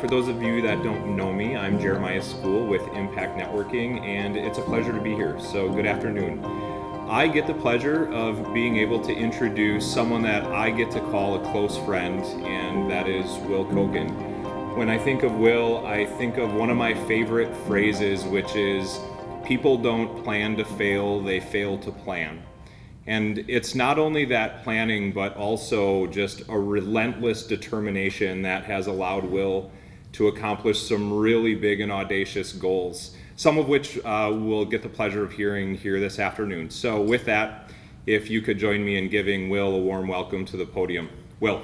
For those of you that don't know me, I'm Jeremiah School with Impact Networking, and it's a pleasure to be here. So good afternoon. I get the pleasure of being able to introduce someone that I get to call a close friend, and that is Will Kocken. When I think of Will, I think of one of my favorite phrases, which is, people don't plan to fail, they fail to plan. And it's not only that planning, but also just a relentless determination that has allowed Will to accomplish some really big and audacious goals, some of which we'll get the pleasure of hearing here this afternoon. So with that, if you could join me in giving Will a warm welcome to the podium. Will.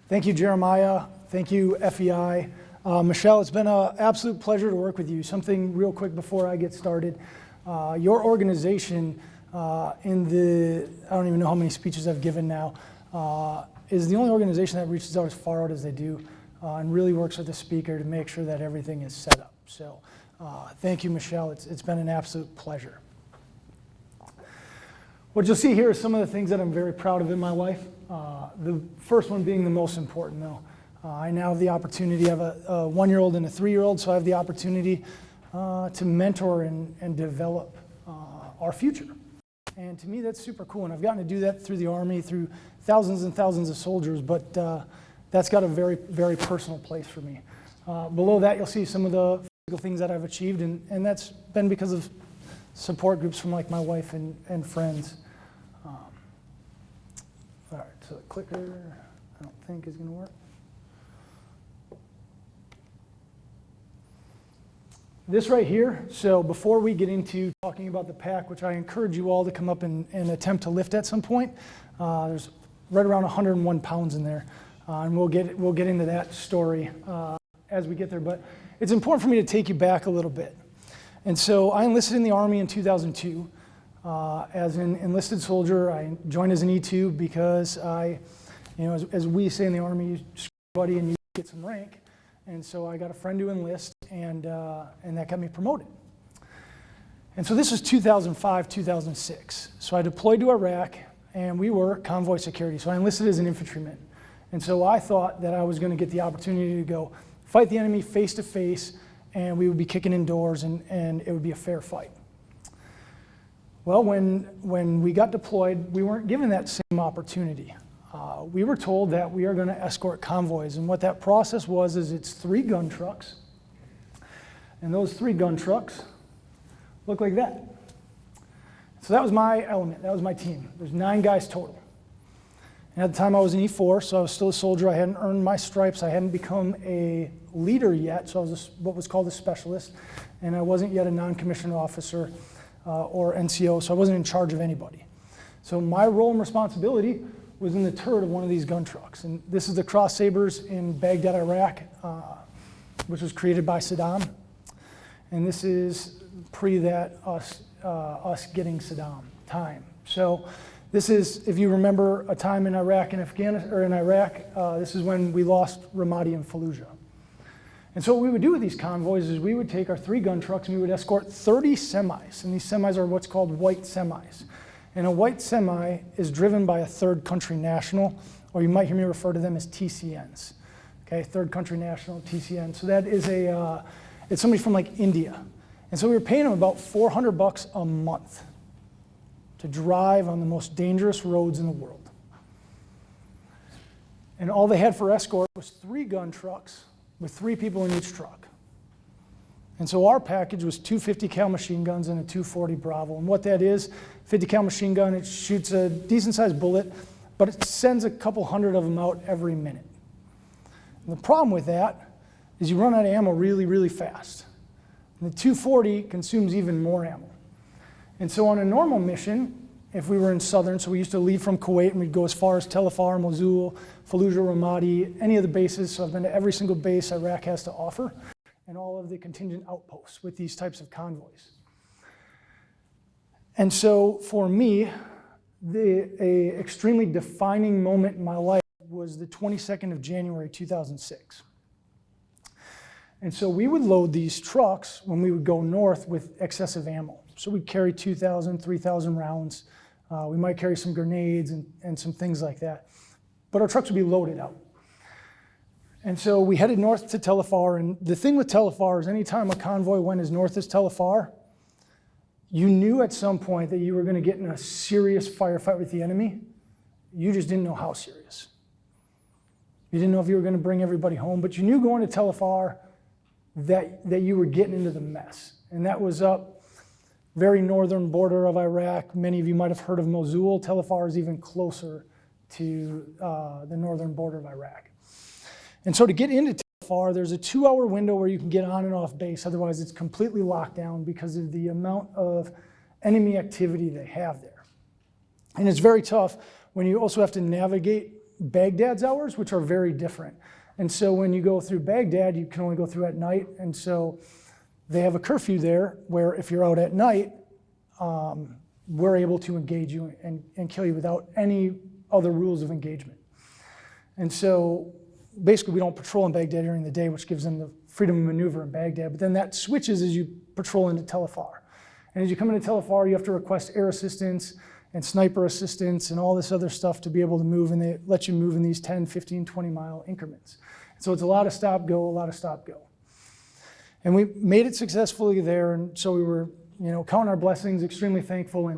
Thank you, Jeremiah. Thank you, FEI. Michelle, it's been an absolute pleasure to work with you. Something real quick before I get started. Your organization I don't even know how many speeches I've given now, is the only organization that reaches out as far out as they do and really works with the speaker to make sure that everything is set up. So thank you, Michelle. It's been an absolute pleasure. What you'll see here is some of the things that I'm very proud of in my life. The first one being the most important, though. I now have the opportunity, I have a 1-year-old and a 3-year-old, so I have the opportunity to mentor and develop our future. And to me, that's super cool. And I've gotten to do that through the Army, through thousands and thousands of soldiers, but that's got a very, very personal place for me. Below that, you'll see some of the physical things that I've achieved, and that's been because of support groups from like my wife and friends. All right, so the clicker, I don't think is going to work. This right here, so before we get into talking about the pack, which I encourage you all to come up and attempt to lift at some point, there's right around 101 pounds in there, and we'll get into that story as we get there, but it's important for me to take you back a little bit. And so I enlisted in the Army in 2002 as an enlisted soldier. I joined as an E2 because as we say in the Army, you screw buddy and you get some rank. And so I got a friend to enlist, and that got me promoted. And so this was 2005, 2006. So I deployed to Iraq, and we were convoy security. So I enlisted as an infantryman. And so I thought that I was going to get the opportunity to go fight the enemy face to face, and we would be kicking in doors, and it would be a fair fight. Well, when we got deployed, we weren't given that same opportunity. We were told that we are going to escort convoys, and what that process was is it's 3 gun trucks, and those 3 gun trucks look like that. So that was my element, that was my team. There's 9 guys total. And at the time I was an E4, so I was still a soldier. I hadn't earned my stripes. I hadn't become a leader yet, so I was what was called a specialist, and I wasn't yet a non-commissioned officer or NCO, so I wasn't in charge of anybody. So my role and responsibility was in the turret of one of these gun trucks. And this is the Cross Sabers in Baghdad, Iraq, which was created by Saddam. And this is pre that us getting Saddam time. So this is, if you remember a time in Iraq and Afghanistan, or in Iraq, this is when we lost Ramadi and Fallujah. And so what we would do with these convoys is we would take our 3 gun trucks and we would escort 30 semis. And these semis are what's called white semis. And a white semi is driven by a third country national, or you might hear me refer to them as TCNs. Okay, third country national, TCN. So that is it's somebody from like India. And so we were paying them about $400 a month to drive on the most dangerous roads in the world. And all they had for escort was 3 gun trucks with 3 people in each truck. And so our package was 2 50 cal machine guns and a 240 Bravo. And what that is, 50 cal machine gun, it shoots a decent sized bullet, but it sends a couple hundred of them out every minute. And the problem with that is you run out of ammo really, really fast. And the 240 consumes even more ammo. And so on a normal mission, if we were in southern, so we used to leave from Kuwait and we'd go as far as Tel Afar, Mosul, Fallujah, Ramadi, any of the bases. So I've been to every single base Iraq has to offer, and all of the contingent outposts with these types of convoys. And so for me, a extremely defining moment in my life was the 22nd of January 2006. And so we would load these trucks when we would go north with excessive ammo. So we'd carry 2,000, 3,000 rounds We might carry some grenades and some things like that. But our trucks would be loaded out. And so we headed north to Tel Afar, and the thing with Tel Afar is anytime a convoy went as north as Tel Afar, you knew at some point that you were going to get in a serious firefight with the enemy. You just didn't know how serious. You didn't know if you were going to bring everybody home, but you knew going to Tel Afar that you were getting into the mess. And that was up very northern border of Iraq. Many of you might have heard of Mosul. Tel Afar is even closer to the northern border of Iraq. And so to get into Tel Afar, there's a 2-hour window where you can get on and off base. Otherwise, it's completely locked down because of the amount of enemy activity they have there. And it's very tough when you also have to navigate Baghdad's hours, which are very different. And so when you go through Baghdad, you can only go through at night. And so they have a curfew there where if you're out at night, we're able to engage you and kill you without any other rules of engagement. And so basically we don't patrol in Baghdad during the day, which gives them the freedom of maneuver in Baghdad. But then that switches as you patrol into Tel Afar. And as you come into Tel Afar, you have to request air assistance and sniper assistance and all this other stuff to be able to move. And they let you move in these 10, 15, 20-mile increments. So it's a lot of stop, go, a lot of stop, go. And we made it successfully there. And so we were, counting our blessings, extremely thankful.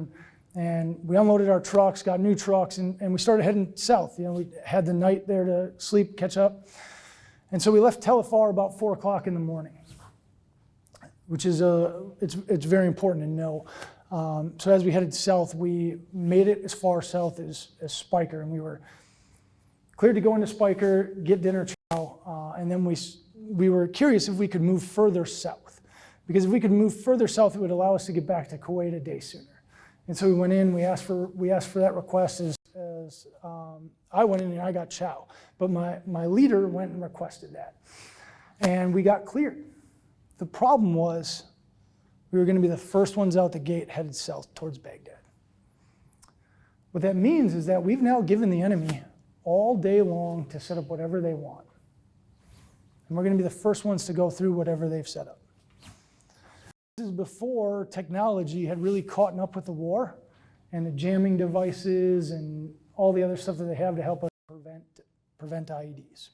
And we unloaded our trucks, got new trucks, and we started heading south. We had the night there to sleep, catch up. And so we left Tel Afar about 4 o'clock in the morning, which is, it's very important to know. So as we headed south, we made it as far south as Spiker, and we were cleared to go into Spiker, get dinner chow, and then we were curious if we could move further south. Because if we could move further south, it would allow us to get back to Kuwait a day sooner. And so we went in, we asked for that request as I went in and I got chow. But my leader went and requested that. And we got cleared. The problem was we were going to be the first ones out the gate headed south towards Baghdad. What that means is that we've now given the enemy all day long to set up whatever they want. And we're going to be the first ones to go through whatever they've set up. This is before technology had really caught up with the war and the jamming devices and all the other stuff that they have to help us prevent IEDs.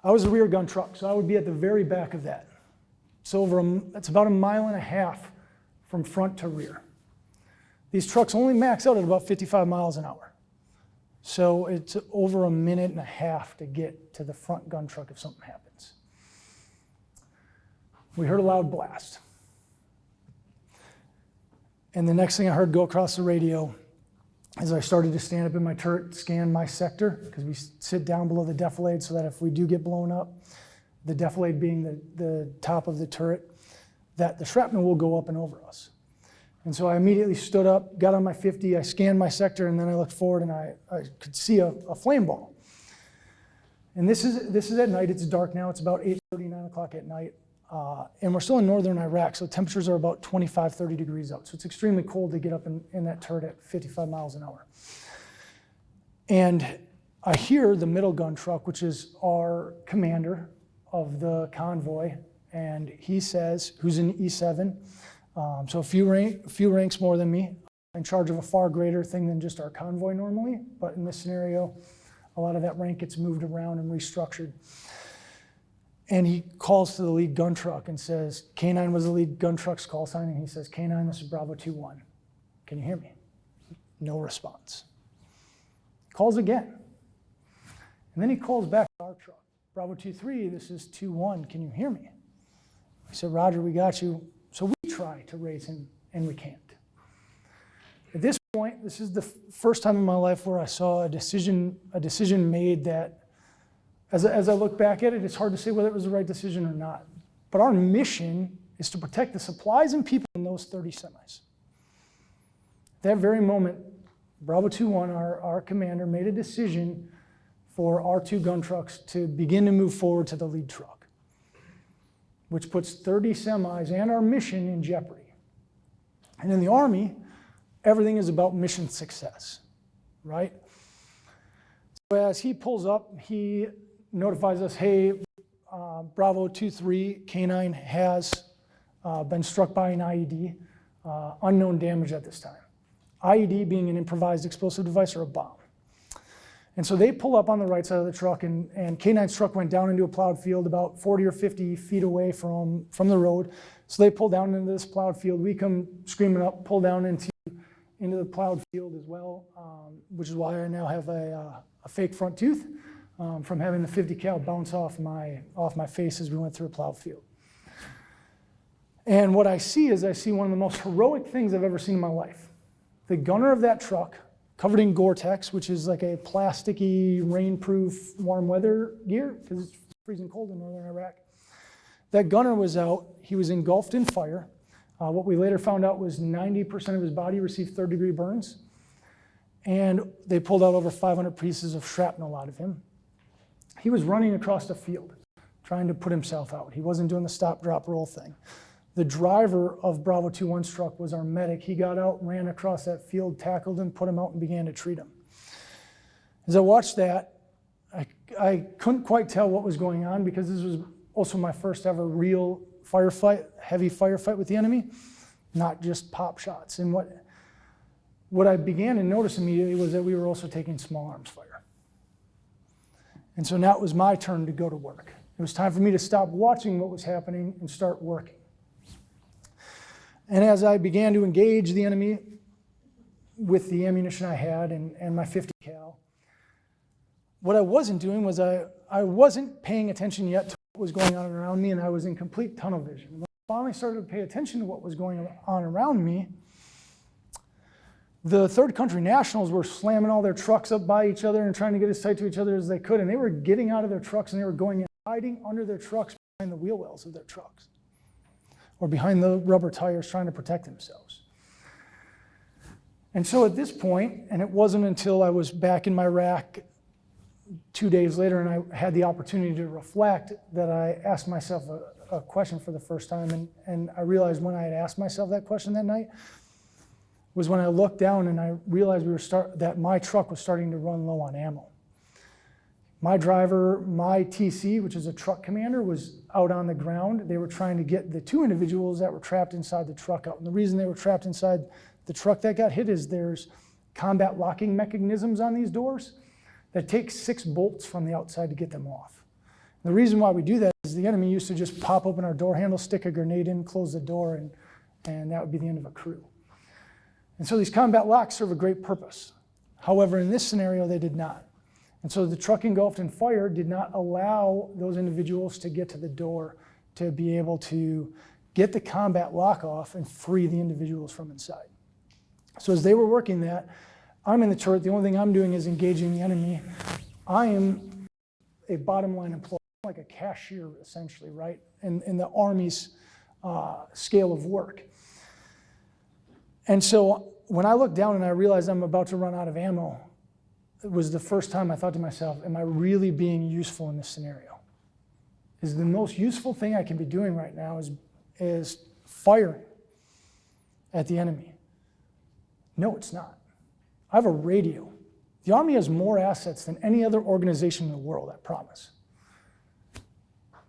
I was a rear gun truck, so I would be at the very back of that. So it's about 1.5 miles from front to rear. These trucks only max out at about 55 miles an hour. So it's over 1.5 minutes to get to the front gun truck if something happens. We heard a loud blast. And the next thing I heard go across the radio is I started to stand up in my turret, scan my sector, because we sit down below the defilade so that if we do get blown up, the defilade being the top of the turret, that the shrapnel will go up and over us. And so I immediately stood up, got on my 50, I scanned my sector, and then I looked forward and I could see a flame ball. And this is at night, it's dark now, it's about 8:30, 9 o'clock at night. And we're still in northern Iraq, so temperatures are about 25, 30 degrees out. So it's extremely cold to get up in that turret at 55 miles an hour. And I hear the middle gun truck, which is our commander of the convoy, and he says, who's in E7, so a few ranks more than me, in charge of a far greater thing than just our convoy normally, but in this scenario, a lot of that rank gets moved around and restructured. And he calls to the lead gun truck and says, K9 was the lead gun truck's call sign, and he says, K9, this is Bravo 2-1. Can you hear me? No response. Calls again. And then he calls back to our truck. Bravo 2-3, this is 2-1. Can you hear me? I said, Roger, we got you. So we try to raise him, and we can't. At this point, this is the first time in my life where I saw a decision made that, as I look back at it, it's hard to say whether it was the right decision or not. But our mission is to protect the supplies and people in those 30 semis. At that very moment, Bravo 2-1, our commander, made a decision for our 2 gun trucks to begin to move forward to the lead truck, which puts 30 semis and our mission in jeopardy. And in the Army, everything is about mission success, right? So as he pulls up, he notifies us, hey, Bravo 2-3, K9 has been struck by an IED, unknown damage at this time. IED being an improvised explosive device or a bomb. And so they pull up on the right side of the truck, and K9's truck went down into a plowed field about 40 or 50 feet away from the road. So they pull down into this plowed field. We come screaming up, pull down into the plowed field as well, which is why I now have a fake front tooth from having the 50 cal bounce off my face as we went through a plowed field. And what I see one of the most heroic things I've ever seen in my life. The gunner of that truck, covered in Gore-Tex, which is like a plasticky, rainproof, warm weather gear, because it's freezing cold in northern Iraq. That gunner was out. He was engulfed in fire. What we later found out was 90% of his body received third-degree burns. And they pulled out over 500 pieces of shrapnel out of him. He was running across the field, trying to put himself out. He wasn't doing the stop, drop, roll thing. The driver of Bravo 21's truck was our medic. He got out, ran across that field, tackled him, put him out, and began to treat him. As I watched that, I couldn't quite tell what was going on, because this was also my first ever real firefight, heavy firefight with the enemy, not just pop shots. And what I began to notice immediately was that we were also taking small arms fire. And so now it was my turn to go to work. It was time for me to stop watching what was happening and start working. And as I began to engage the enemy with the ammunition I had and my 50 cal, what I wasn't doing was I wasn't paying attention yet to what was going on around me, and I was in complete tunnel vision. When I finally started to pay attention to what was going on around me, the third country nationals were slamming all their trucks up by each other and trying to get as tight to each other as they could, and they were getting out of their trucks, and they were going and hiding under their trucks behind the wheel wells of their trucks, or behind the rubber tires, trying to protect themselves. And so at this point, and it wasn't until I was back in my rack 2 days later and I had the opportunity to reflect, that I asked myself a question for the first time. And I realized when I had asked myself that question that night was when I looked down and I realized that my truck was starting to run low on ammo. My driver, my TC, which is a truck commander, was out on the ground. They were trying to get the two individuals that were trapped inside the truck out. And the reason they were trapped inside the truck that got hit is there's combat locking mechanisms on these doors that take 6 bolts from the outside to get them off. And the reason why we do that is the enemy used to just pop open our door handle, stick a grenade in, close the door, and that would be the end of a crew. And so these combat locks serve a great purpose. However, in this scenario, they did not. And so the truck engulfed in fire did not allow those individuals to get to the door to be able to get the combat lock off and free the individuals from inside. So as they were working that, I'm in the turret. The only thing I'm doing is engaging the enemy. I am a bottom line employee, like a cashier essentially, right? In the Army's scale of work. And so when I looked down and I realized I'm about to run out of ammo, it was the first time I thought to myself, am I really being useful in this scenario? Is the most useful thing I can be doing right now is firing at the enemy? No, it's not. I have a radio. The Army has more assets than any other organization in the world, I promise.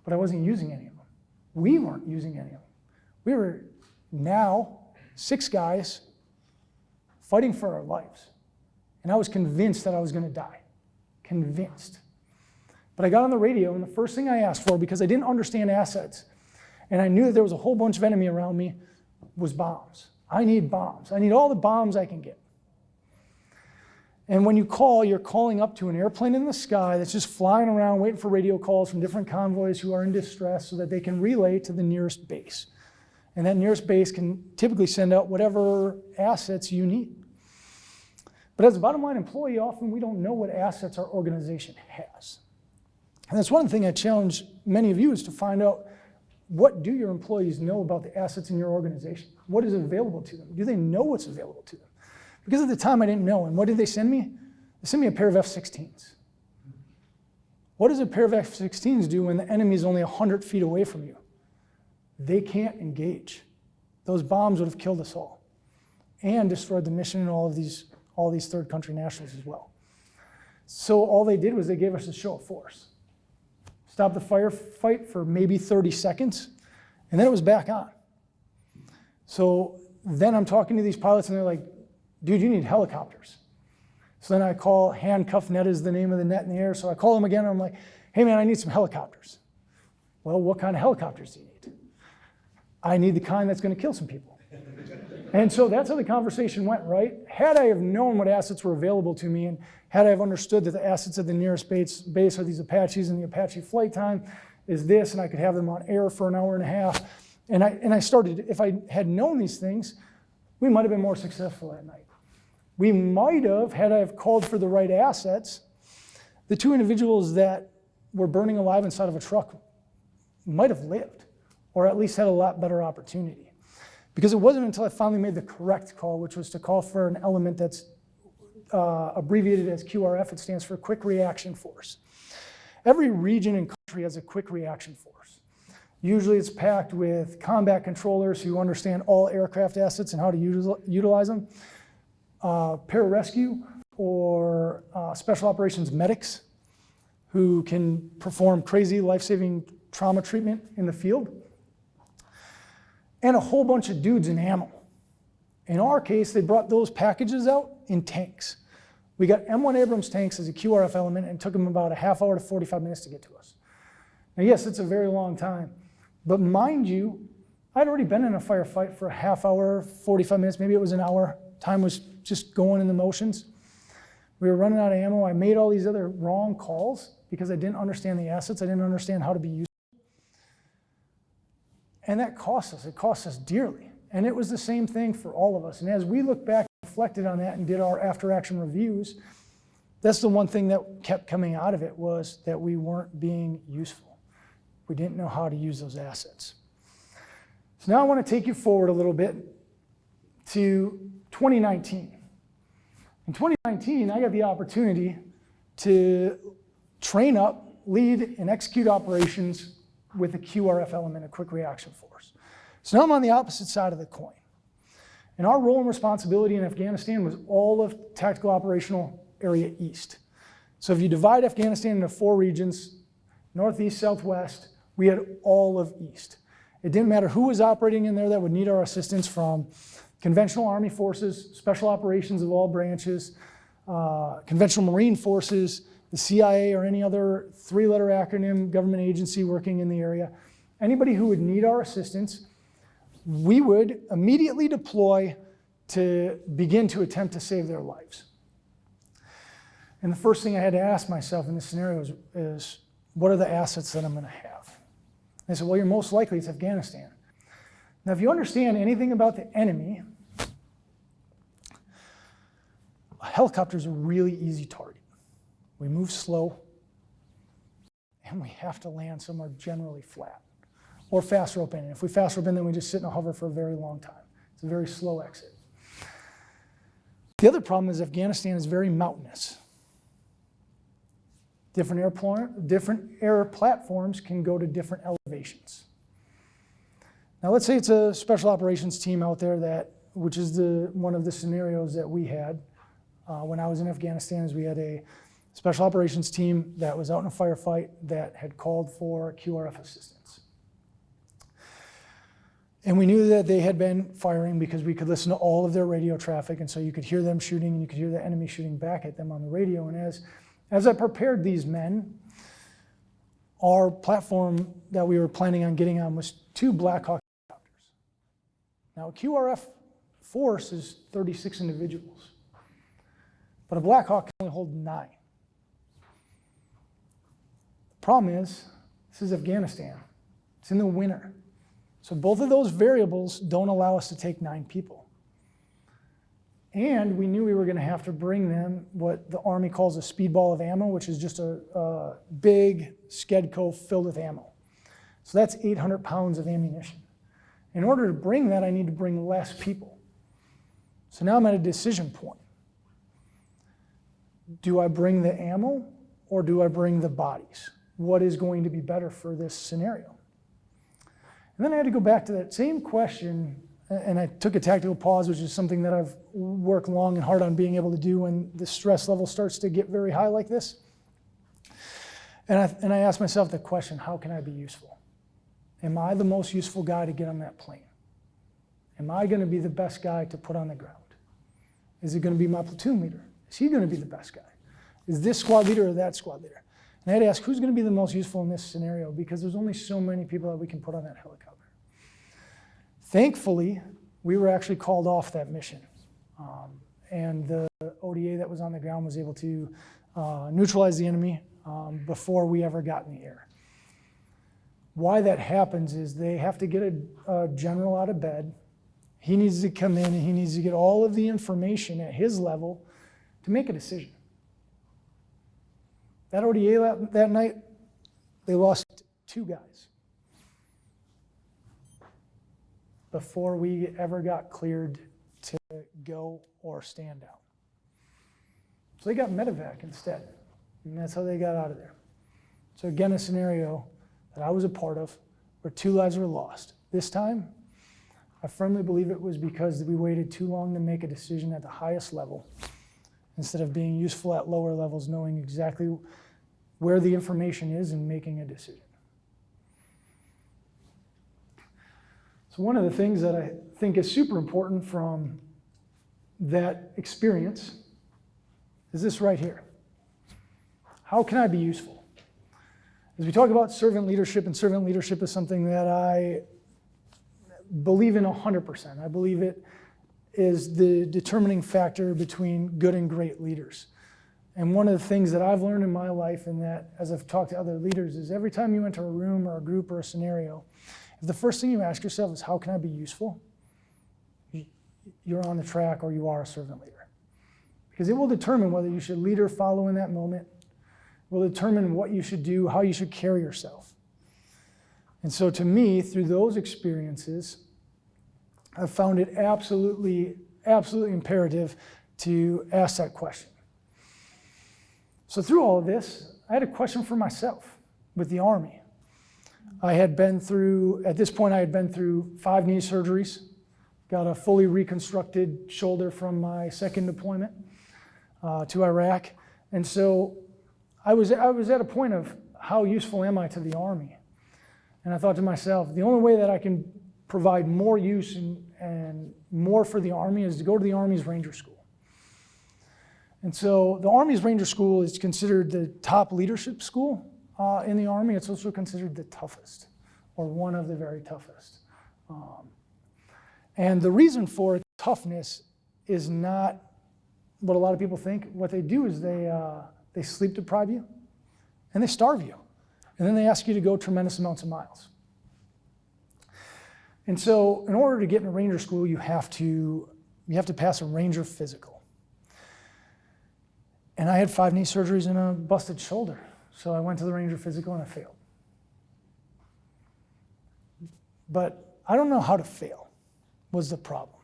But I wasn't using any of them. We weren't using any of them. We were now 6 guys fighting for our lives. And I was convinced that I was going to die. Convinced. But I got on the radio, and the first thing I asked for, because I didn't understand assets, and I knew that there was a whole bunch of enemy around me, was bombs. I need bombs. I need all the bombs I can get. And when you call, you're calling up to an airplane in the sky that's just flying around waiting for radio calls from different convoys who are in distress so that they can relay to the nearest base. And that nearest base can typically send out whatever assets you need. But as a bottom line employee, often we don't know what assets our organization has. And that's one thing I challenge many of you is to find out, what do your employees know about the assets in your organization? What is available to them? Do they know what's available to them? Because at the time I didn't know. And what did they send me? They sent me a pair of F-16s. What does a pair of F-16s do when the enemy is only 100 feet away from you? They can't engage. Those bombs would have killed us all and destroyed the mission and all these third country nationals as well. So all they did was they gave us a show of force. Stopped the firefight for maybe 30 seconds, and then it was back on. So then I'm talking to these pilots, and they're like, dude, you need helicopters. So then I call, handcuff net is the name of the net in the air. So I call him again and I'm like, hey man, I need some helicopters. Well, what kind of helicopters do you need? I need the kind that's going to kill some people. And so that's how the conversation went, right? Had I have known what assets were available to me, and had I have understood that the assets at the nearest base are these Apaches, and the Apache flight time is this, and I could have them on air for an hour and a half, and I started, if I had known these things, we might have been more successful that night. We might have, had I have called for the right assets, the two individuals that were burning alive inside of a truck might have lived, or at least had a lot better opportunity. Because it wasn't until I finally made the correct call, which was to call for an element that's abbreviated as QRF. It stands for Quick Reaction Force. Every region and country has a quick reaction force. Usually it's packed with combat controllers who understand all aircraft assets and how to utilize them, pararescue or special operations medics who can perform crazy life-saving trauma treatment in the field, and a whole bunch of dudes in ammo. In our case, they brought those packages out in tanks. We got M1 Abrams tanks as a QRF element, and it took them about a half hour to 45 minutes to get to us. Now yes, it's a very long time, but mind you, I'd already been in a firefight for a half hour, 45 minutes, maybe it was an hour. Time was just going in the motions. We were running out of ammo. I made all these other wrong calls because I didn't understand the assets. I didn't understand how to be used. And that cost us. It cost us dearly. And it was the same thing for all of us. And as we look back and reflected on that and did our after-action reviews, that's the one thing that kept coming out of it, was that we weren't being useful. We didn't know how to use those assets. So now I want to take you forward a little bit to 2019. In 2019, I got the opportunity to train up, lead, and execute operations with a QRF element, a quick reaction force. So now I'm on the opposite side of the coin. And our role and responsibility in Afghanistan was all of Tactical Operational Area East. So if you divide Afghanistan into 4 regions, Northeast, Southwest, we had all of East. It didn't matter who was operating in there that would need our assistance, from conventional Army forces, special operations of all branches, conventional Marine forces, the CIA or any other 3-letter acronym government agency working in the area. Anybody who would need our assistance, we would immediately deploy to begin to attempt to save their lives. And the first thing I had to ask myself in this scenario is what are the assets that I'm going to have? And I said, well, you're most likely it's Afghanistan. Now, if you understand anything about the enemy, a helicopter's a really easy target. We move slow, and we have to land somewhere generally flat, or fast rope in. And if we fast rope in, then we just sit in a hover for a very long time. It's a very slow exit. The other problem is Afghanistan is very mountainous. Different air platforms can go to different elevations. Now let's say it's a special operations team out there which is one of the scenarios that we had when I was in Afghanistan, is we had a special operations team that was out in a firefight that had called for QRF assistance. And we knew that they had been firing because we could listen to all of their radio traffic, and so you could hear them shooting and you could hear the enemy shooting back at them on the radio. And as I prepared these men, our platform that we were planning on getting on was 2 Black Hawk helicopters. Now a QRF force is 36 individuals, but a Black Hawk can only hold 9. Problem is, this is Afghanistan. It's in the winter. So both of those variables don't allow us to take 9 people. And we knew we were going to have to bring them what the Army calls a speedball of ammo, which is just a big Skedco filled with ammo. So that's 800 pounds of ammunition. In order to bring that, I need to bring less people. So now I'm at a decision point. Do I bring the ammo or do I bring the bodies? What is going to be better for this scenario? And then I had to go back to that same question, and I took a tactical pause, which is something that I've worked long and hard on being able to do when the stress level starts to get very high like this. And I asked myself the question, how can I be useful? Am I the most useful guy to get on that plane? Am I going to be the best guy to put on the ground? Is it going to be my platoon leader? Is he going to be the best guy? Is this squad leader or that squad leader? And I had to ask, who's going to be the most useful in this scenario? Because there's only so many people that we can put on that helicopter. Thankfully, we were actually called off that mission. And the ODA that was on the ground was able to neutralize the enemy before we ever got in the air. Why that happens is they have to get a general out of bed. He needs to come in and he needs to get all of the information at his level to make a decision. That ODA that night, they lost 2 guys before we ever got cleared to go or stand out. So they got medevac instead, and that's how they got out of there. So again, a scenario that I was a part of where 2 lives were lost. This time, I firmly believe it was because we waited too long to make a decision at the highest level instead of being useful at lower levels, knowing exactly where the information is and making a decision. So one of the things that I think is super important from that experience is this right here. How can I be useful? As we talk about servant leadership, and servant leadership is something that I believe in 100%. I believe it is the determining factor between good and great leaders. And one of the things that I've learned in my life, and that as I've talked to other leaders, is every time you enter a room or a group or a scenario, if the first thing you ask yourself is, how can I be useful? You're on the track, or you are a servant leader. Because it will determine whether you should lead or follow in that moment. It will determine what you should do, how you should carry yourself. And so to me, through those experiences, I've found it absolutely imperative to ask that question. So through all of this, I had a question for myself with the Army. At this point, I had been through 5 knee surgeries, got a fully reconstructed shoulder from my second deployment to Iraq. And so I was at a point of, how useful am I to the Army? And I thought to myself, the only way that I can provide more use and more for the Army is to go to the Army's Ranger School. And so the Army's Ranger School is considered the top leadership school in the Army. It's also considered the toughest, or one of the very toughest. And the reason for its toughness is not what a lot of people think. What they do is they sleep deprive you, and they starve you. And then they ask you to go tremendous amounts of miles. And so in order to get in a Ranger School, you have to pass a Ranger physical. And I had 5 knee surgeries and a busted shoulder. So I went to the Ranger physical and I failed. But I don't know how to fail was the problem.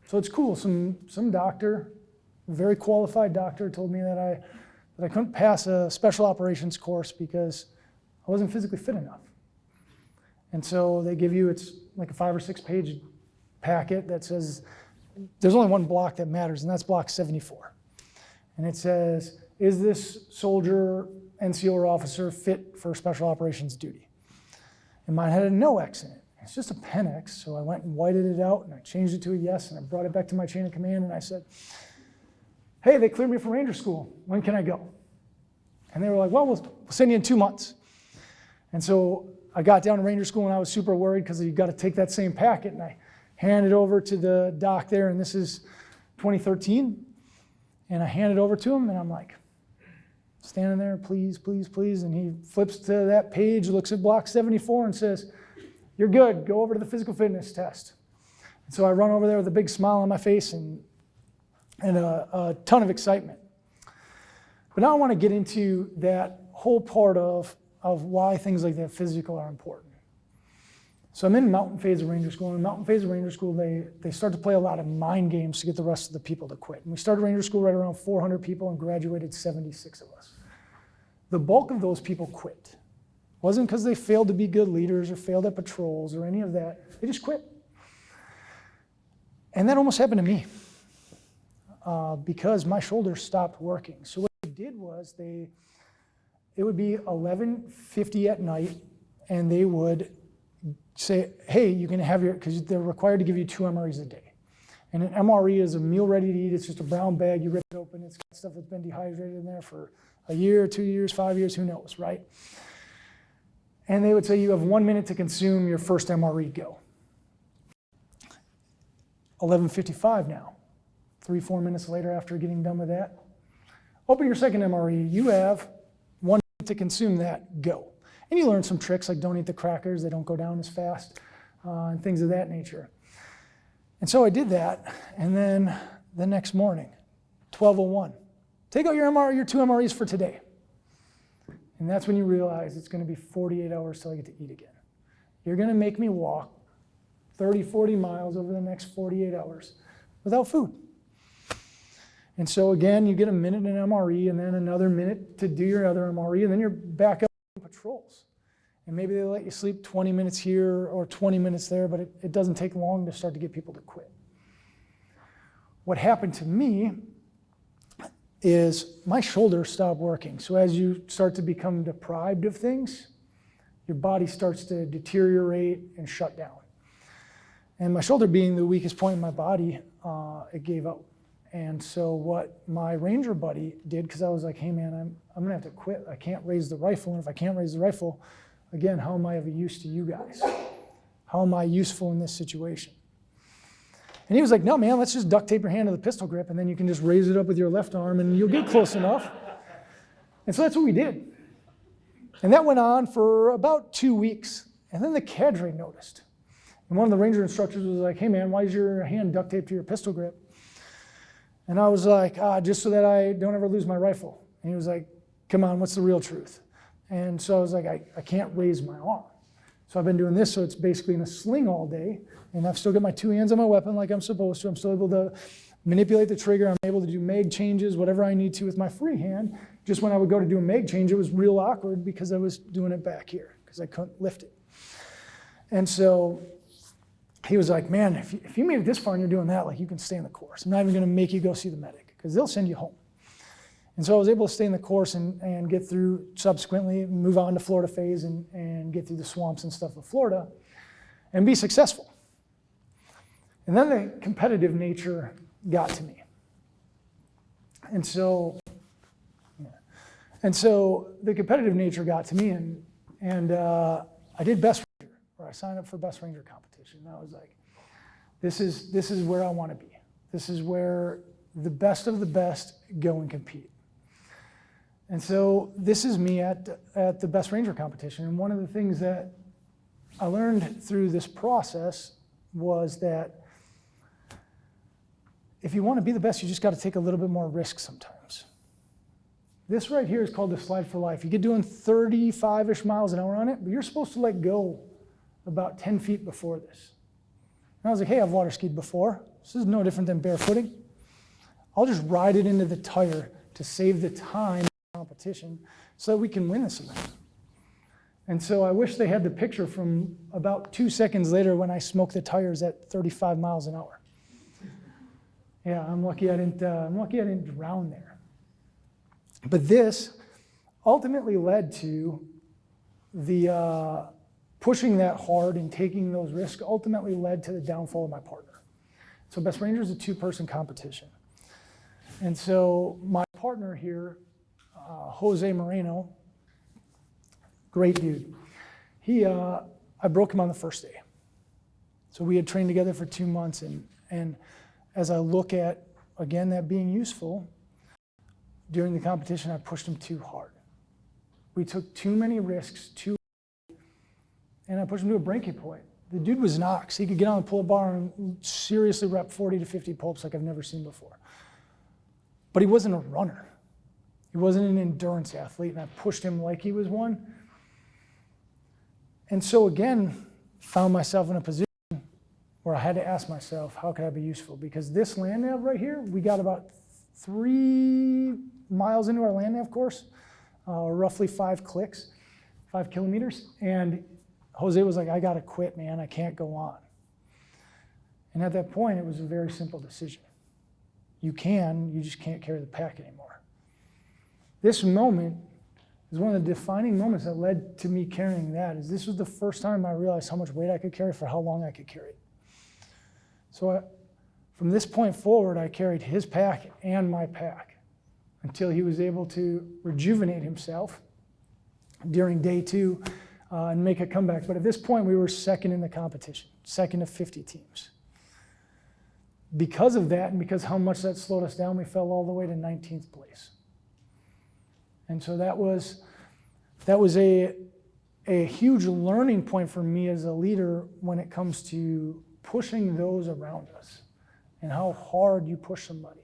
So it's cool. Some doctor, a very qualified doctor, told me that I couldn't pass a special operations course because I wasn't physically fit enough. And so they give you, it's like a 5 or 6 page packet that says, there's only one block that matters, and that's block 74. And it says, is this soldier, NCO, or officer fit for special operations duty? And mine had a no X in it. It's just a pen X, so I went and whited it out, and I changed it to a yes, and I brought it back to my chain of command, and I said, hey, they cleared me for Ranger School. When can I go? And they were like, well, we'll send you in 2 months. And so I got down to Ranger School, and I was super worried because you got to take that same packet, and I handed it over to the doc there, and this is 2013. And I handed it over to him, and I'm like, standing there, please, please, please. And he flips to that page, looks at block 74, and says, you're good, go over to the physical fitness test. And so I run over there with a big smile on my face and a ton of excitement. But now I want to get into that whole part of why things like that physical are important. So I'm in mountain phase of Ranger School. And in mountain phase of Ranger School, they start to play a lot of mind games to get the rest of the people to quit. And we started Ranger School right around 400 people and graduated 76 of us. The bulk of those people quit. It wasn't because they failed to be good leaders or failed at patrols or any of that. They just quit. And that almost happened to me because my shoulder stopped working. So what they did was it would be 11:50 at night, and they would say, hey, you can have because they're required to give you 2 MREs a day. And an MRE is a meal ready to eat. It's just a brown bag. You rip it open. It's got stuff that's been dehydrated in there for a year, 2 years, 5 years, who knows, right? And they would say you have 1 minute to consume your first MRE, go. 11:55 now, 3-4 minutes later after getting done with that. Open your second MRE, you have 1 minute to consume that, go. And you learn some tricks like don't eat the crackers, they don't go down as fast, and things of that nature. And so I did that, and then the next morning, 12:01, take out your 2 MREs for today. And that's when you realize it's gonna be 48 hours till I get to eat again. You're gonna make me walk 30, 40 miles over the next 48 hours without food. And so again, you get a minute in MRE and then another minute to do your other MRE, and then you're back up on patrols. And maybe they let you sleep 20 minutes here or 20 minutes there, but it doesn't take long to start to get people to quit. What happened to me is my shoulders stopped working. So as you start to become deprived of things, your body starts to deteriorate and shut down. And my shoulder being the weakest point in my body, it gave out. And so what my ranger buddy did, because I was like, hey man, I'm gonna have to quit. I can't raise the rifle, and if I can't raise the rifle, again, how am I of use to you guys? How am I useful in this situation? And he was like, no man, let's just duct tape your hand to the pistol grip, and then you can just raise it up with your left arm and you'll get close enough. And so that's what we did. And that went on for about 2 weeks. And then the cadre noticed. And one of the ranger instructors was like, hey man, why is your hand duct taped to your pistol grip? And I was like, just so that I don't ever lose my rifle. And he was like, come on, what's the real truth? And so I was like, I can't raise my arm. So I've been doing this, so it's basically in a sling all day, and I've still got my 2 hands on my weapon like I'm supposed to. I'm still able to manipulate the trigger. I'm able to do mag changes, whatever I need to with my free hand. Just when I would go to do a mag change, it was real awkward because I was doing it back here because I couldn't lift it. And so he was like, man, if you made it this far and you're doing that, like you can stay in the course. I'm not even gonna make you go see the medic because they'll send you home. And so I was able to stay in the course and get through subsequently, move on to Florida phase and get through the swamps and stuff of Florida and be successful. And then the competitive nature got to me. And so the competitive nature got to me and I did Best Ranger, or I signed up for Best Ranger competition. And I was like, this is where I wanna be. This is where the best of the best go and compete. And so this is me at the Best Ranger competition. And one of the things that I learned through this process was that if you want to be the best, you just got to take a little bit more risk sometimes. This right here is called the slide for life. You get doing 35-ish miles an hour on it, but you're supposed to let go about 10 feet before this. And I was like, hey, I've water skied before. This is no different than barefooting. I'll just ride it into the tire to save the time competition so that we can win this event. And so I wish they had the picture from about 2 seconds later when I smoked the tires at 35 miles an hour. Yeah, I'm lucky I didn't drown there. But this ultimately led to the pushing that hard and taking those risks ultimately led to the downfall of my partner. So Best Ranger is a 2-person competition. And so my partner here, Jose Moreno, great dude. I broke him on the first day. So we had trained together for 2 months, and as I look at, again, that being useful, during the competition, I pushed him too hard. We took too many risks, and I pushed him to a breaking point. The dude was an ox. He could get on the pull-up bar and seriously rep 40 to 50 pull-ups like I've never seen before. But he wasn't a runner. He wasn't an endurance athlete, and I pushed him like he was one. And so again, found myself in a position where I had to ask myself, how could I be useful? Because this land nav right here, we got about 3 miles into our land nav course, roughly 5 clicks, 5 kilometers. And Jose was like, I gotta quit, man, I can't go on. And at that point, it was a very simple decision. You just can't carry the pack anymore. This moment is one of the defining moments that led to me carrying that. This was the first time I realized how much weight I could carry for how long I could carry it. So From this point forward, I carried his pack and my pack until he was able to rejuvenate himself during day 2 and make a comeback. But at this point, we were second in the competition, second of 50 teams. Because of that, and because how much that slowed us down, we fell all the way to 19th place. And so that was a huge learning point for me as a leader when it comes to pushing those around us and how hard you push somebody.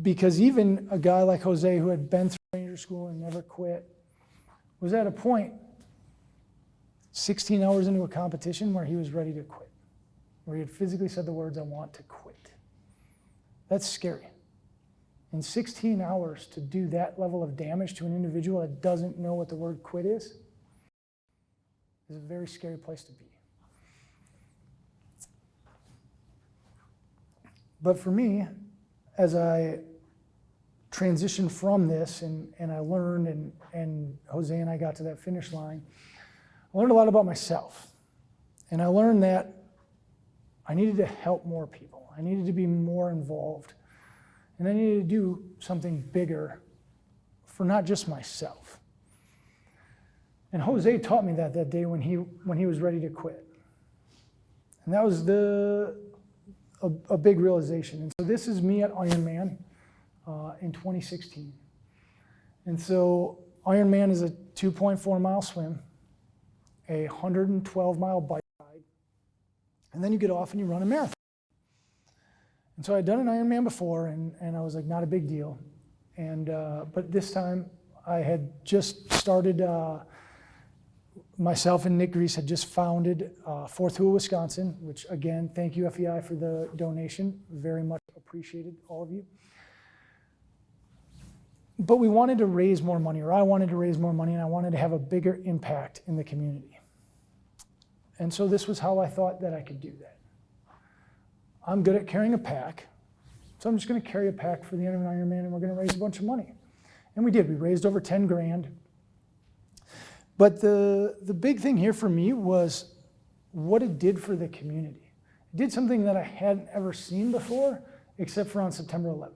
Because even a guy like Jose, who had been through Ranger School and never quit, was at a point 16 hours into a competition where he was ready to quit, where he had physically said the words, "I want to quit." That's scary. In 16 hours to do that level of damage to an individual that doesn't know what the word quit is a very scary place to be. But for me, as I transitioned from this and I learned and Jose and I got to that finish line, I learned a lot about myself. And I learned that I needed to help more people. I needed to be more involved. And I needed to do something bigger for not just myself. And Jose taught me that day when he was ready to quit. And that was a big realization. And so this is me at Ironman in 2016. And so Ironman is a 2.4 mile swim, a 112 mile bike ride, and then you get off and you run a marathon. And so I'd done an Ironman before, and I was like, not a big deal. And but this time I had just started, myself and Nick Grease had just founded Fourth Wheel Wisconsin, which again, thank you FEI for the donation. Very much appreciated, all of you. But we wanted to raise more money, or I wanted to raise more money, and I wanted to have a bigger impact in the community. And so this was how I thought that I could do that. I'm good at carrying a pack, so I'm just going to carry a pack for the end of an Ironman, and we're going to raise a bunch of money. And we did. We raised over 10 grand. But the big thing here for me was what it did for the community. It did something that I hadn't ever seen before, except for on September 11th.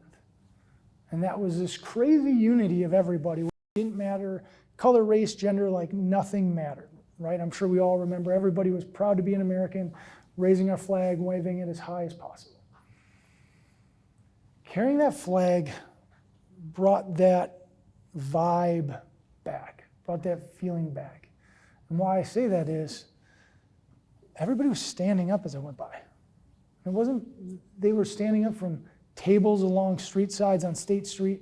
And that was this crazy unity of everybody. It didn't matter color, race, gender, like nothing mattered, right? I'm sure we all remember everybody was proud to be an American, raising our flag, waving it as high as possible. Carrying that flag brought that vibe back, brought that feeling back. And why I say that is everybody was standing up as I went by. It wasn't, they were standing up from tables along street sides on State Street.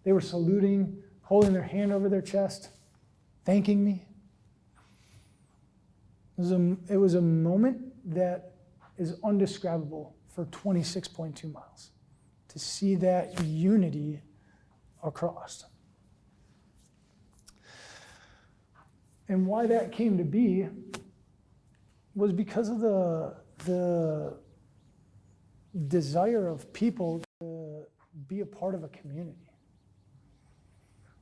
They were saluting, holding their hand over their chest, thanking me. It was a moment that is undescribable for 26.2 miles, to see that unity across. And why that came to be was because of the desire of people to be a part of a community.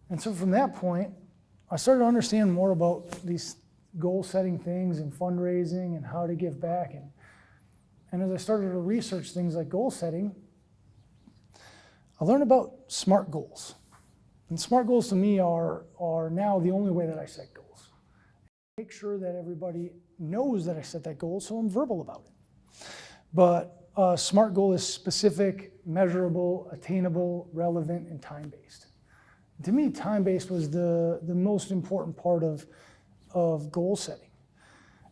And so from that point, I started to understand more about these goal-setting things and fundraising and how to give back. And as I started to research things like goal setting, I learned about SMART goals. And SMART goals to me are now the only way that I set goals. Make sure that everybody knows that I set that goal, so I'm verbal about it. But a SMART goal is specific, measurable, attainable, relevant, and time-based. To me, time-based was the most important part of goal setting.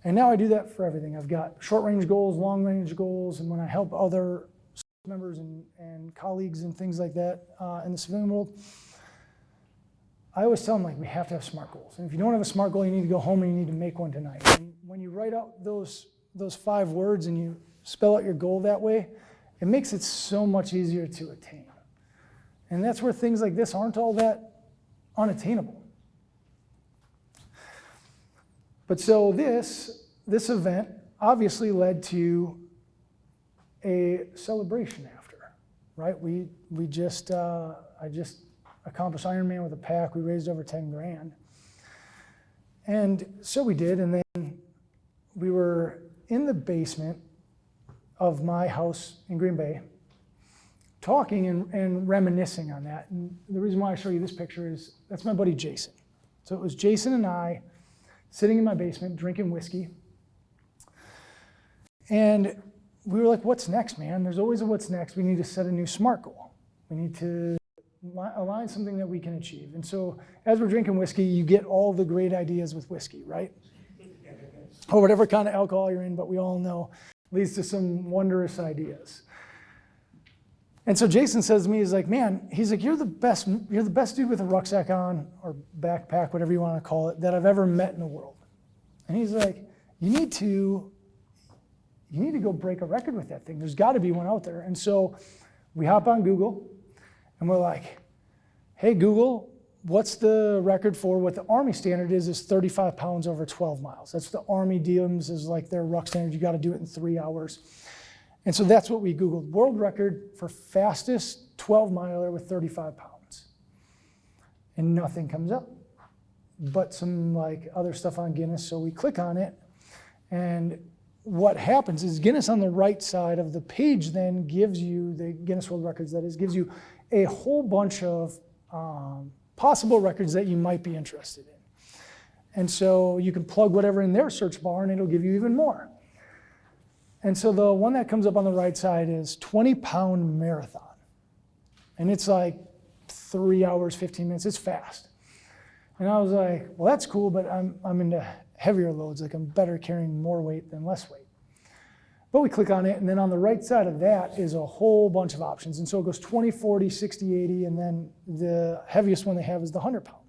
And now I do that for everything. I've got short-range goals, long-range goals, and when I help other members and colleagues and things like that in the civilian world, I always tell them, like, we have to have SMART goals. And if you don't have a SMART goal, you need to go home and you need to make one tonight. And when you write out those 5 words and you spell out your goal that way, it makes it so much easier to attain. And that's where things like this aren't all that unattainable. But so this event obviously led to a celebration after, right? I just accomplished Ironman with a pack. We raised over 10 grand. And so we did, and then we were in the basement of my house in Green Bay, talking and reminiscing on that. And the reason why I show you this picture is that's my buddy Jason. So it was Jason and I sitting in my basement drinking whiskey. And we were like, what's next, man? There's always a what's next. We need to set a new SMART goal. We need to align something that we can achieve. And so as we're drinking whiskey, you get all the great ideas with whiskey, right? Or whatever kind of alcohol you're in, but we all know leads to some wondrous ideas. And so Jason says to me, he's like, man, he's like, you're the best dude with a rucksack on, or backpack, whatever you want to call it, that I've ever met in the world. And he's like, you need to go break a record with that thing. There's got to be one out there. And so we hop on Google and we're like, hey, Google, what's the record for what the Army standard is 35 pounds over 12 miles. That's the Army deems as like their ruck standard. You got to do it in 3 hours. And so that's what we Googled. World record for fastest 12 miler with 35 pounds. And nothing comes up, but some like other stuff on Guinness. So we click on it, and what happens is Guinness on the right side of the page then gives you, the Guinness World Records that is, gives you a whole bunch of possible records that you might be interested in. And so you can plug whatever in their search bar and it'll give you even more. And so the one that comes up on the right side is 20-pound marathon. And it's like 3 hours, 15 minutes, it's fast. And I was like, well, that's cool, but I'm into heavier loads, like I'm better carrying more weight than less weight. But we click on it, and then on the right side of that is a whole bunch of options. And so it goes 20, 40, 60, 80, and then the heaviest one they have is the 100-pound.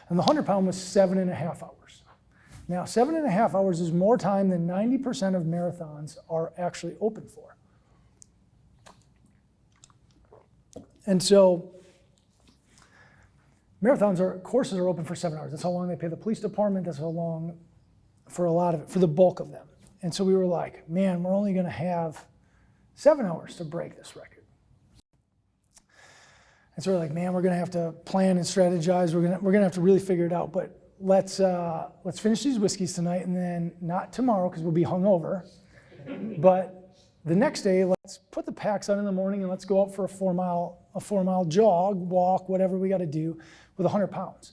And the 100-pound was 7.5 hours. Now, 7.5 hours is more time than 90% of marathons are actually open for. And so courses are open for 7 hours. That's how long they pay the police department. That's how long for a lot of it, for the bulk of them. And so we were like, man, we're only going to have 7 hours to break this record. And so we're like, man, we're going to have to plan and strategize. We're going to have to really figure it out. But let's finish these whiskeys tonight, and then not tomorrow because we'll be hungover, but the next day, let's put the packs on in the morning and let's go out for a 4-mile jog, walk, whatever we got to do with 100 pounds.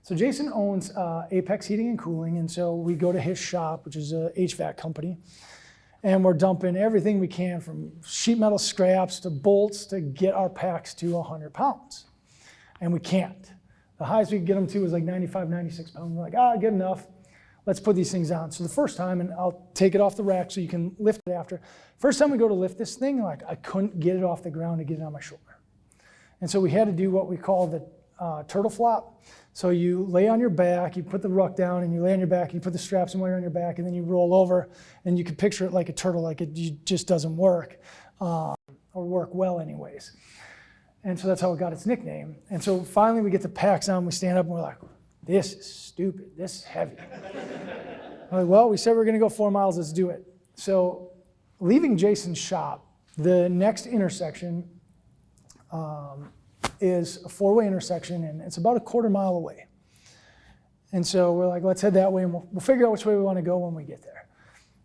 So Jason owns Apex Heating and Cooling, and so we go to his shop, which is a HVAC company, and we're dumping everything we can from sheet metal scraps to bolts to get our packs to 100 pounds. And we can't. The highest we could get them to was like 95, 96 pounds. We're like, good enough. Let's put these things on. So the first time, and I'll take it off the rack so you can lift it after. First time we go to lift this thing, like I couldn't get it off the ground to get it on my shoulder. And so we had to do what we call the turtle flop. So you lay on your back, you put the ruck down, and you lay on your back, you put the straps and wire on your back, and then you roll over, and you can picture it like a turtle, like it just doesn't work, or work well anyways. And so that's how it got its nickname. And so finally we get the packs on, we stand up and we're like, this is stupid, this is heavy. I'm like, well, we said we're gonna go 4 miles, let's do it. So leaving Jason's shop, the next intersection is a 4-way intersection, and it's about a 1/4 mile away. And so we're like, let's head that way, and we'll figure out which way we wanna go when we get there.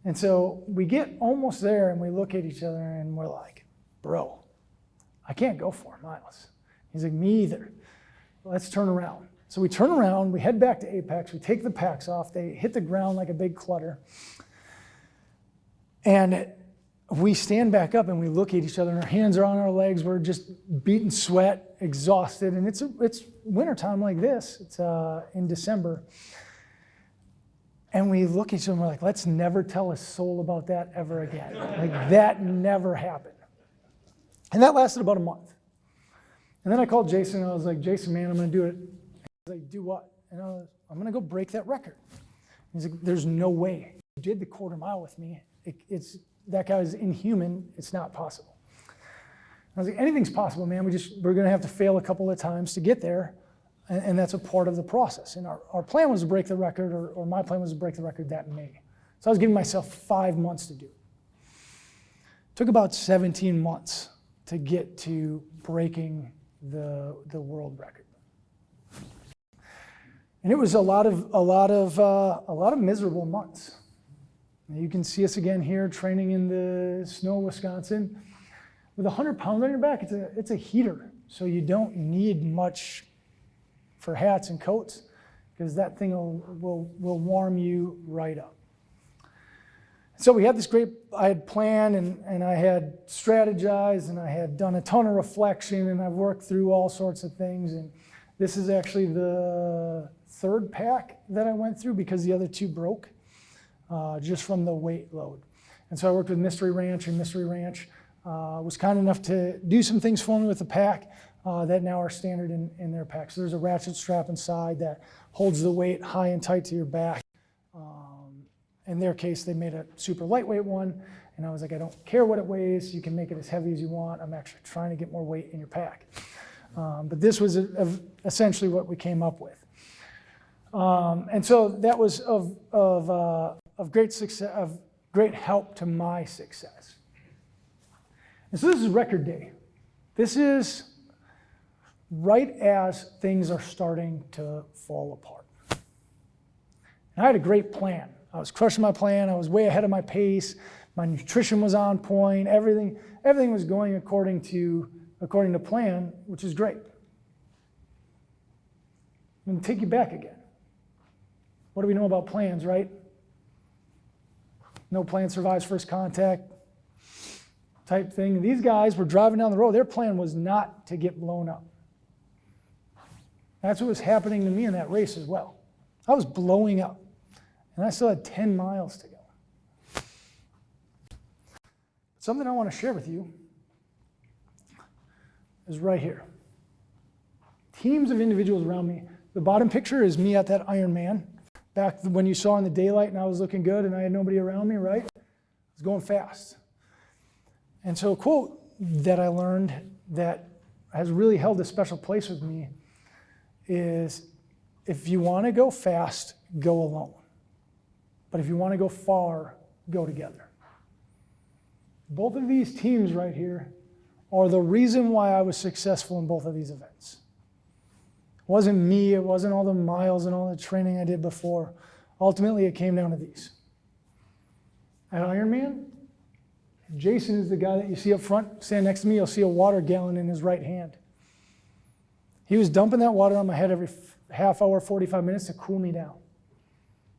And so we get almost there and we look at each other and we're like, bro, I can't go 4 miles. He's like, me either. Let's turn around. So we turn around, we head back to Apex, we take the packs off, they hit the ground like a big clutter. And we stand back up and we look at each other, and our hands are on our legs, we're just beating sweat, exhausted, and it's wintertime like this, it's in December. And we look at each other and we're like, let's never tell a soul about that ever again. Like that never happened. And that lasted about a month. And then I called Jason and I was like, Jason, man, I'm gonna do it. He's like, do what? And I'm gonna go break that record. He's like, there's no way. You did the 1/4 mile with me. That guy's inhuman, it's not possible. I was like, anything's possible, man. We're gonna have to fail a couple of times to get there. And that's a part of the process. And our plan was to break the record, or my plan was to break the record that May. So I was giving myself 5 months to do it. Took about 17 months to get to breaking the world record. And it was a lot of miserable months. You can see us again here training in the snow of Wisconsin. With 100 pounds on your back, it's a heater. So you don't need much for hats and coats because that thing will warm you right up. So we had this I had planned and I had strategized and I had done a ton of reflection and I've worked through all sorts of things. And this is actually the third pack that I went through because the other two broke just from the weight load. And so I worked with Mystery Ranch, and Mystery Ranch was kind enough to do some things for me with the pack that now are standard in their pack. So there's a ratchet strap inside that holds the weight high and tight to your back. In their case, they made a super lightweight one, and I was like, I don't care what it weighs, you can make it as heavy as you want, I'm actually trying to get more weight in your pack. But this was essentially what we came up with. And so that was of great success, of great help to my success. And so this is record day. This is right as things are starting to fall apart. And I had a great plan. I was crushing my plan. I was way ahead of my pace. My nutrition was on point. Everything was going according to plan, which is great. I'm going to take you back again. What do we know about plans, right? No plan survives first contact type thing. These guys were driving down the road. Their plan was not to get blown up. That's what was happening to me in that race as well. I was blowing up. And I still had 10 miles to go. Something I want to share with you is right here. Teams of individuals around me. The bottom picture is me at that Ironman. Back when you saw in the daylight and I was looking good and I had nobody around me, right? I was going fast. And so a quote that I learned that has really held a special place with me is, if you want to go fast, go alone. But if you want to go far, go together. Both of these teams right here are the reason why I was successful in both of these events. It wasn't me, it wasn't all the miles and all the training I did before. Ultimately, it came down to these. At Ironman, Jason is the guy that you see up front, stand next to me, you'll see a water gallon in his right hand. He was dumping that water on my head every half hour, 45 minutes to cool me down.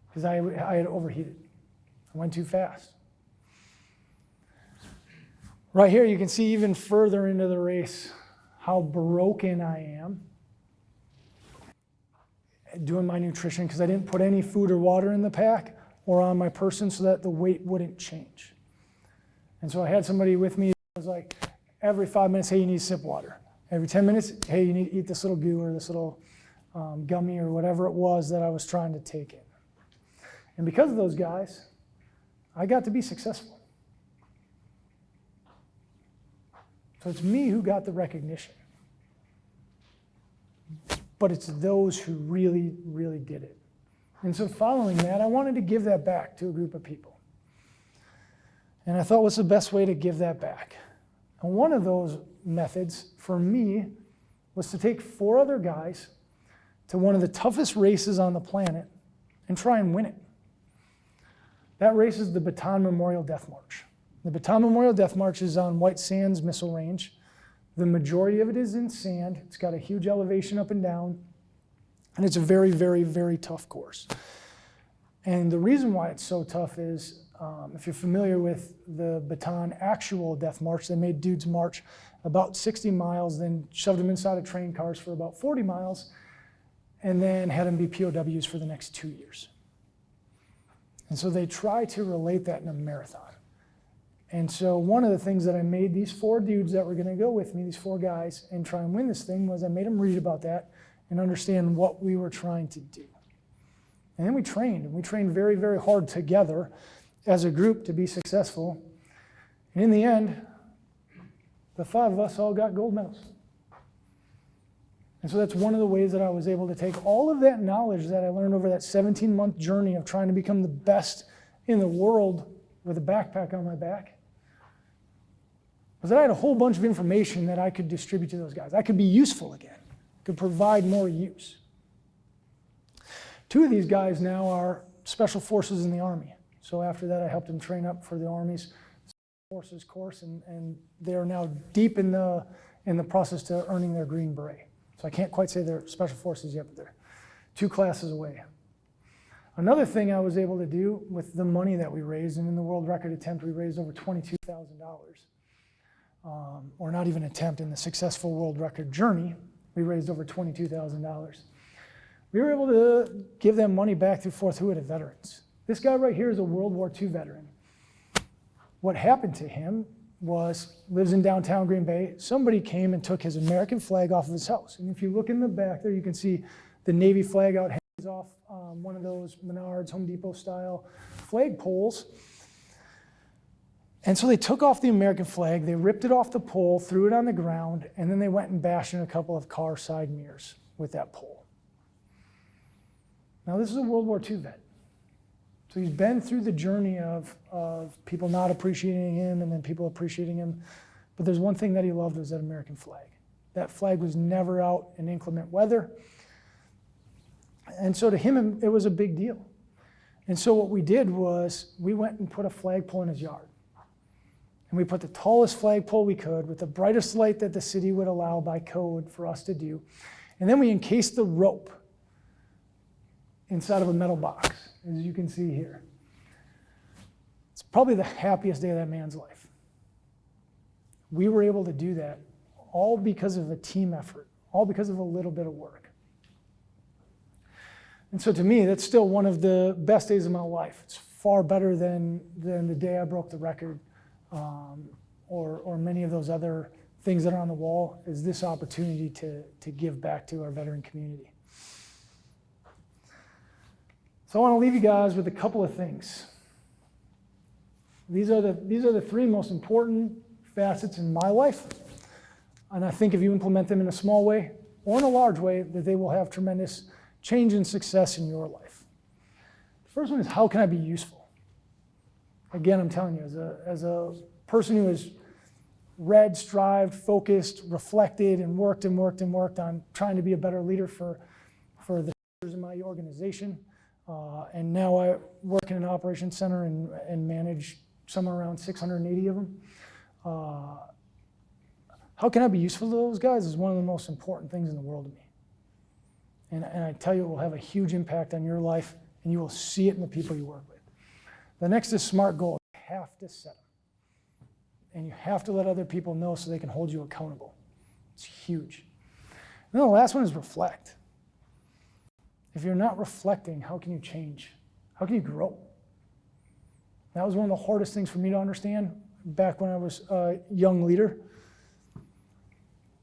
Because I had overheated. I went too fast. Right here, you can see even further into the race how broken I am doing my nutrition because I didn't put any food or water in the pack or on my person so that the weight wouldn't change. And so I had somebody with me who was like, every 5 minutes, hey, you need a sip of water. Every 10 minutes, hey, you need to eat this little goo or this little gummy or whatever it was that I was trying to take in. And because of those guys, I got to be successful. So it's me who got the recognition. But it's those who really, really did it. And so following that, I wanted to give that back to a group of people. And I thought, what's the best way to give that back? And one of those methods for me was to take 4 other guys to one of the toughest races on the planet and try and win it. That race is the Bataan Memorial Death March. The Bataan Memorial Death March is on White Sands Missile Range. The majority of it is in sand. It's got a huge elevation up and down. And it's a very, very, very tough course. And the reason why it's so tough is, if you're familiar with the Bataan actual death march, they made dudes march about 60 miles, then shoved them inside of train cars for about 40 miles, and then had them be POWs for the next 2 years. And so they try to relate that in a marathon. And so one of the things that I made these 4 dudes that were going to go with me, these 4 guys, and try and win this thing, was I made them read about that and understand what we were trying to do. And then we trained, and we trained very, very hard together as a group to be successful. And in the end, the 5 of us all got gold medals. And so that's one of the ways that I was able to take all of that knowledge that I learned over that 17-month journey of trying to become the best in the world with a backpack on my back, was that I had a whole bunch of information that I could distribute to those guys. I could be useful again, could provide more use. 2 of these guys now are special forces in the Army. So after that, I helped him train up for the Army's Forces course, and they're now deep in the process to earning their Green Beret. So I can't quite say they're Special Forces yet, but they're 2 classes away. Another thing I was able to do with the money that we raised, and in the world record attempt, we raised over $22,000. Or not even attempt, in the successful world record journey, we raised over $22,000. We were able to give them money back through Fourth Who to veterans. This guy right here is a World War II veteran. What happened to him was, lives in downtown Green Bay, somebody came and took his American flag off of his house. And if you look in the back there, you can see the Navy flag out hangs off one of those Menards, Home Depot style flag poles. And so they took off the American flag, they ripped it off the pole, threw it on the ground, and then they went and bashed in a couple of car side mirrors with that pole. Now this is a World War II vet. So he's been through the journey of people not appreciating him and then people appreciating him. But there's one thing that he loved, was that American flag. That flag was never out in inclement weather. And so to him, it was a big deal. And so what we did was we went and put a flagpole in his yard. And we put the tallest flagpole we could with the brightest light that the city would allow by code for us to do. And then we encased the rope inside of a metal box, as you can see here. It's probably the happiest day of that man's life. We were able to do that all because of a team effort, all because of a little bit of work. And so to me, that's still one of the best days of my life. It's far better than the day I broke the record, or many of those other things that are on the wall, is this opportunity to give back to our veteran community. So I want to leave you guys with a couple of things. These are the 3 most important facets in my life. And I think if you implement them in a small way or in a large way, that they will have tremendous change and success in your life. The first one is, how can I be useful? Again, I'm telling you, as a person who has read, strived, focused, reflected, and worked on trying to be a better leader for the leaders in my organization, and now I work in an operations center and manage somewhere around 680 of them. How can I be useful to those guys is one of the most important things in the world to me. And I tell you, it will have a huge impact on your life, and you will see it in the people you work with. The next is SMART goals. You have to set them. And you have to let other people know so they can hold you accountable. It's huge. And then the last one is reflect. If you're not reflecting, how can you change? How can you grow? That was one of the hardest things for me to understand back when I was a young leader.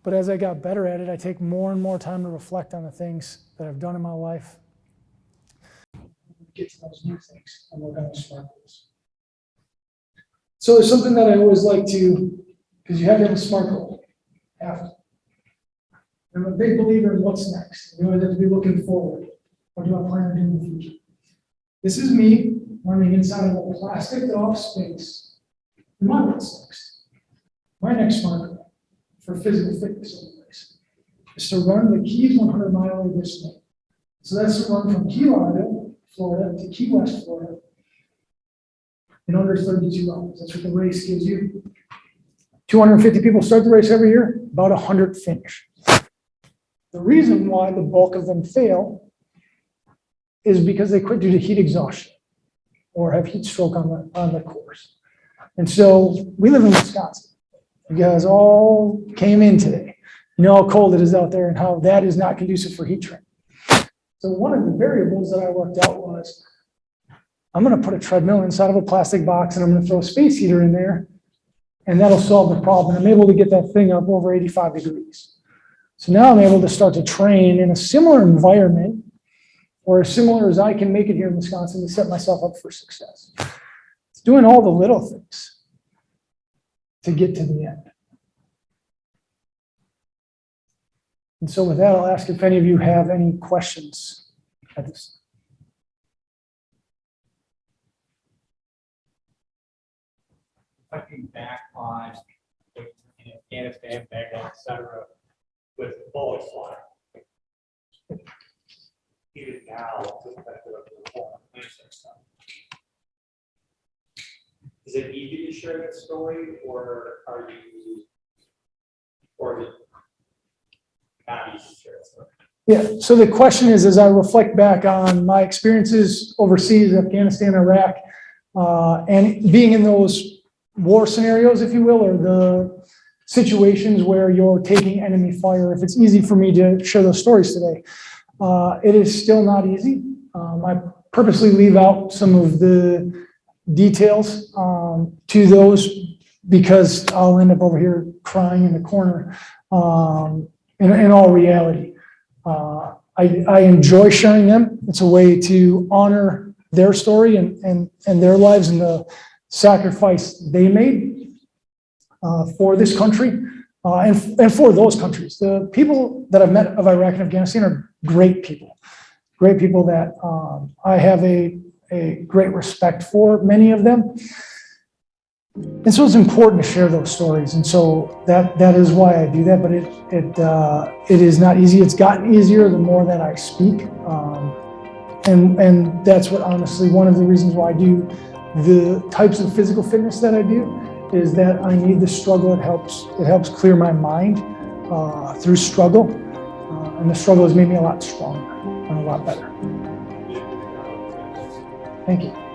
But as I got better at it, I take more and more time to reflect on the things that I've done in my life. Get to those new things and work on those SMART goals. So there's something that I always like to, because you have to have a SMART goal. You have to. I'm a big believer in what's next. You always have to be looking forward. What do I plan to do in the future? This is me running inside of a plastic off space. And my what's next? My next SMART goal for physical fitness anyways is to run the Keys 100 mile this May. So that's to run from Key Largo, Florida, to Key West, Florida, in under 32 hours. That's what the race gives you. 250 people start the race every year, about 100 finish. The reason why the bulk of them fail is because they quit due to heat exhaustion or have heat stroke on the course. And so we live in Wisconsin. You guys all came in today. You know how cold it is out there and how that is not conducive for heat training. So one of the variables that I worked out was, I'm going to put a treadmill inside of a plastic box and I'm going to throw a space heater in there, and that'll solve the problem. I'm able to get that thing up over 85 degrees. So now I'm able to start to train in a similar environment, or as similar as I can make it here in Wisconsin, to set myself up for success. It's doing all the little things to get to the end. And so with that, I'll ask if any of you have any questions at this time. Looking back on in Afghanistan, Baghdad, etc., with bullets flying. Even now, with the benefit of the whole stuff. it easy to share that story, or are you, or is it not easy to share that story? Yeah, so the question is, as I reflect back on my experiences overseas, Afghanistan, Iraq, and being in those war scenarios, if you will, or the situations where you're taking enemy fire, if it's easy for me to share those stories today, it is still not easy. I purposely leave out some of the details to those because I'll end up over here crying in the corner in all reality. I enjoy sharing them. It's a way to honor their story and their lives and the sacrifice they made for this country and for those countries. The people that I've met of Iraq and Afghanistan are great people that I have a great respect for, many of them. And so it's important to share those stories. And so that is why I do that, but it is not easy. It's gotten easier the more that I speak. And that's what, honestly, one of the reasons why I do the types of physical fitness that I do is that I need the struggle. It helps clear my mind through struggle. And the struggle has made me a lot stronger and a lot better. Thank you.